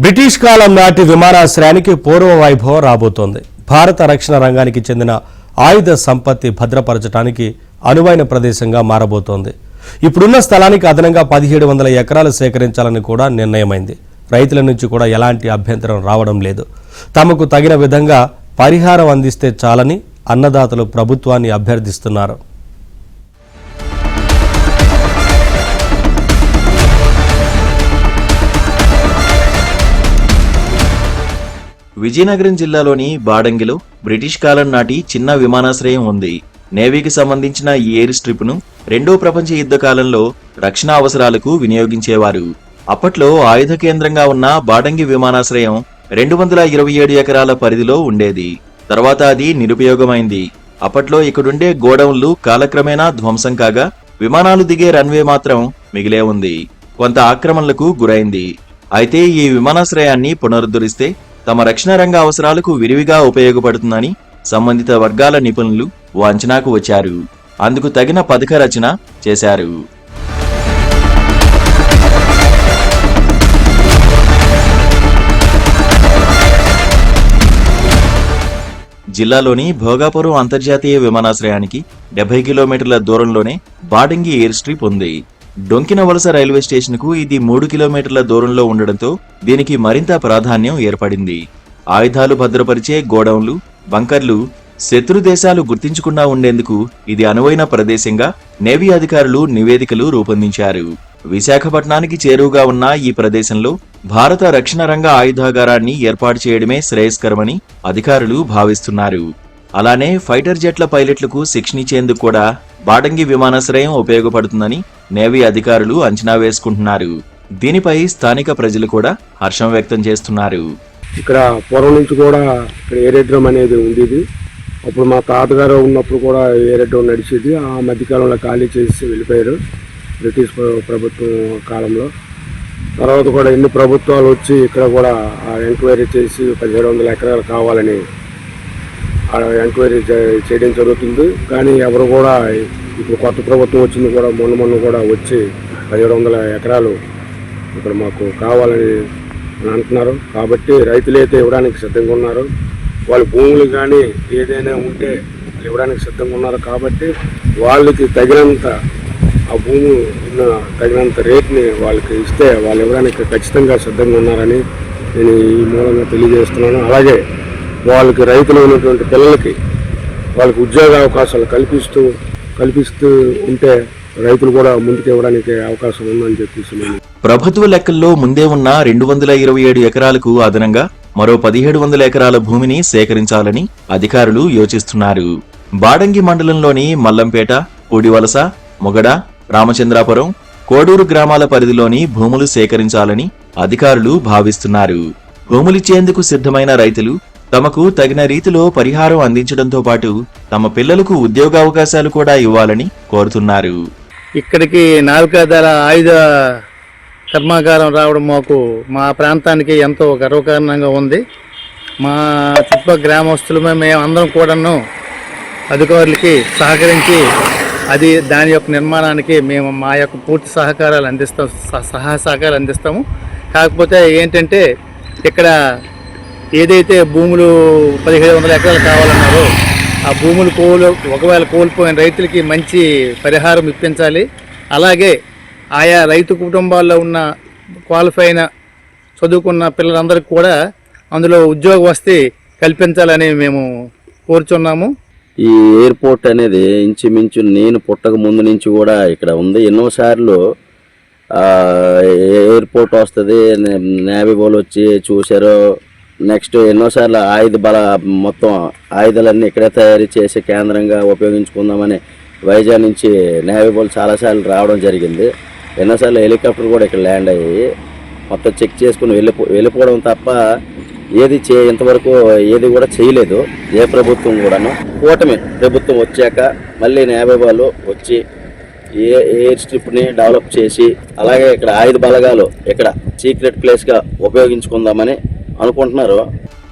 British కాలం నాటి విమానాశ్రయానికి పూర్వ వైభవం రాబోతోంది. భారత రక్షణ రంగానికి చెందిన ఆయుధ సంపత్తి భద్రపరచడానికి అనువైన ప్రదేశంగా మారబోతోంది. ఇప్పుడున్న స్థలానికి అదనంగా 1700 ఎకరాలు సేకరించాలని కూడా నిర్ణయమైంది. రైతుల నుంచి కూడా ఎలాంటి అభ్యంతరం రావడం లేదు. తమకు తగిన విధంగా పరిహారం అందిస్తే చాలని అన్నదాతలు ప్రభుత్వాన్ని అభ్యర్థిస్తున్నారు. విజయనగరం జిల్లాలోని బాడంగిలో బ్రిటిష్ కాలం నాటి చిన్న విమానాశ్రయం ఉంది. నేవీకి సంబంధించిన ఈ ఎయిర్ స్ట్రిప్ ను రెండో ప్రపంచ యుద్ధ కాలంలో రక్షణ అవసరాలకు వినియోగించేవారు. అప్పట్లో ఆయుధ కేంద్రంగా ఉన్న బాడంగి విమానాశ్రయం 227 ఎకరాల పరిధిలో ఉండేది. తర్వాత అది నిరుపయోగమైంది. అప్పట్లో ఇక్కడుండే గోడౌన్లు కాలక్రమేణా ధ్వంసం కాగా విమానాలు దిగే రన్వే మాత్రం మిగిలే ఉంది. కొంత ఆక్రమణలకు గురైంది. అయితే ఈ విమానాశ్రయాన్ని పునరుద్ధరిస్తే తమ రక్షణ రంగ అవసరాలకు విరివిగా ఉపయోగపడుతుందని సంబంధిత వర్గాల నిపుణులు ఓ అంచనాకు వచ్చారు. అందుకు తగిన పథక రచన చేశారు. జిల్లాలోని భోగాపురం అంతర్జాతీయ విమానాశ్రయానికి 70 కిలోమీటర్ల దూరంలోనే బాడంగి ఎయిర్ స్ట్రిప్ ఉంది. డొంకిన వలస రైల్వే స్టేషన్ కు ఇది 3 కిలోమీటర్ల దూరంలో ఉండడంతో దీనికి మరింత ప్రాధాన్యం ఏర్పడింది. ఆయుధాలు భద్రపరిచే గోడౌన్లు, బంకర్లు శత్రు దేశాలు గుర్తించకుండా ఉండేందుకు ఇది అనువైన ప్రదేశంగా నేవీ అధికారులు నివేదికలు రూపొందించారు. విశాఖపట్నానికి చేరువగా ఉన్న ఈ ప్రదేశంలో భారత రక్షణ రంగ ఆయుధాగారాన్ని ఏర్పాటు చేయడమే శ్రేయస్కరమని అధికారులు భావిస్తున్నారు. అలానే ఫైటర్ జెట్ల పైలట్లకు శిక్షణించేందుకు కూడా బాడంగి విమానాశ్రయం ఉపయోగపడుతుందని నేవీ అధికారులు అంచనా వేసుకుంటున్నారు. దీనిపై స్థానిక ప్రజలు కూడా హర్షం వ్యక్తం చేస్తున్నారు. ఇక్కడ పూర్వం నుంచి కూడా ఇక్కడ ఏరేడ్రమ్ అనేది ఉండేది. అప్పుడు మా తాతగారు ఉన్నప్పుడు కూడా ఏరేడ్రమ్ నడిచేది. ఆ మధ్యకాలంలో ఖాళీ చేసి వెళ్ళిపోయారు బ్రిటిష్ ప్రభుత్వం కాలంలో. తర్వాత కూడా ఎన్ని ప్రభుత్వాలు వచ్చి ఇక్కడ కూడా ఎంక్వైరీ చేసి 1700 ఎకరాలు కావాలని ఎంక్వైరీ చేయడం జరుగుతుంది. కానీ ఎవరు కూడా ఇప్పుడు కొత్త ప్రభుత్వం వచ్చింది కూడా మొన్న కూడా వచ్చి 1700 ఎకరాలు ఇక్కడ మాకు కావాలని అంటున్నారు. కాబట్టి రైతులైతే ఇవ్వడానికి సిద్ధంగా ఉన్నారు. వాళ్ళ భూములు కానీ ఏదైనా ఉంటే ఇవ్వడానికి సిద్ధంగా ఉన్నారు. కాబట్టి వాళ్ళకి తగినంత ఆ భూమి తగినంత రేట్ని వాళ్ళకి ఇస్తే వాళ్ళు ఇవ్వడానికి ఖచ్చితంగా సిద్ధంగా ఉన్నారని నేను ఈ మూలంగా తెలియజేస్తున్నాను. అలాగే వాళ్ళకి రైతులు ఉన్నటువంటి పిల్లలకి వాళ్ళకి ఉద్యోగ అవకాశాలు కల్పిస్తూ ఉంటే రైతులు కూడా ముందుకు ఇవ్వడానికి అవకాశం ఉందని చెప్పేసి ప్రభుత్వ లెక్కల్లో ముందే ఉన్న 227 ఎకరాలకు అదనంగా మరో 1700 ఎకరాల భూమిని సేకరించాలని అధికారులు యోచిస్తున్నారు. బాడంగి మండలంలోని మల్లంపేట, పూడివలస, మొగడ, రామచంద్రాపురం, కోడూరు గ్రామాల పరిధిలోని భూములు సేకరించాలని అధికారులు భావిస్తున్నారు. భూములిచ్చేందుకు సిద్ధమైన రైతులు తమకు తగిన రీతిలో పరిహారం అందించడంతో పాటు తమ పిల్లలకు ఉద్యోగావకాశాలు కూడా ఇవ్వాలని కోరుతున్నారు. ఇక్కడికి నావికాదళ ఆయుధ కర్మాగారం రావడం మాకు మా ప్రాంతానికి ఎంతో గర్వకారణంగా ఉంది. మా చుట్టుపక్కల గ్రామస్తులమే మేము అందరం కూడాను అధికారులకి సహకరించి దాని యొక్క నిర్మాణానికి మేము మా యొక్క పూర్తి సహకారాలు అందిస్తాము. కాకపోతే ఏంటంటే ఇక్కడ ఏదైతే భూములు 1700 ఎకరాలు కావాలన్నారో ఆ భూములు ఒకవేళ కోల్పోయిన రైతులకి మంచి పరిహారం ఇప్పించాలి. అలాగే ఆయా రైతు కుటుంబాల్లో ఉన్న క్వాలిఫై అయిన చదువుకున్న పిల్లలందరికీ కూడా అందులో ఉద్యోగ వసతి కల్పించాలని మేము కోరుచున్నాము. ఈ ఎయిర్పోర్ట్ అనేది ఇంచుమించు నేను పుట్టక ముందు నుంచి కూడా ఇక్కడ ఉంది. ఎన్నోసార్లు ఎయిర్పోర్ట్ వస్తుంది, నేవీ వాళ్ళు వచ్చి చూశారు. నెక్స్ట్ ఎన్నోసార్లు మొత్తం ఆయుధాలన్నీ ఇక్కడే తయారు చేసే కేంద్రంగా ఉపయోగించుకుందామని వైజాగ్ నుంచి నేవీ వాళ్ళు చాలాసార్లు రావడం జరిగింది. ఎన్నోసార్లు హెలికాప్టర్ కూడా ఇక్కడ ల్యాండ్ అయ్యి మొత్తం చెక్ చేసుకుని వెళ్ళిపోవడం తప్ప ఇంతవరకు ఏది కూడా చేయలేదు ఏ ప్రభుత్వం కూడాను. కూటమి ప్రభుత్వం వచ్చాక మళ్ళీ నేవీ వాళ్ళు వచ్చి ఎయిర్ స్ట్రిప్ని డెవలప్ చేసి అలాగే ఇక్కడ ఆయుధ బలగాలు ఇక్కడ సీక్రెట్ ప్లేస్గా ఉపయోగించుకుందామని అనుకుంటున్నారు.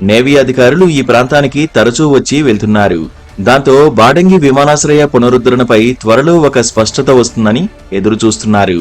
నేవీ అధికారులు ఈ ప్రాంతానికి తరచూ వచ్చి వెళ్తున్నారు. దాంతో బాడంగి విమానాశ్రయ పునరుద్ధరణపై త్వరలో ఒక స్పష్టత వస్తుందని ఎదురుచూస్తున్నారు.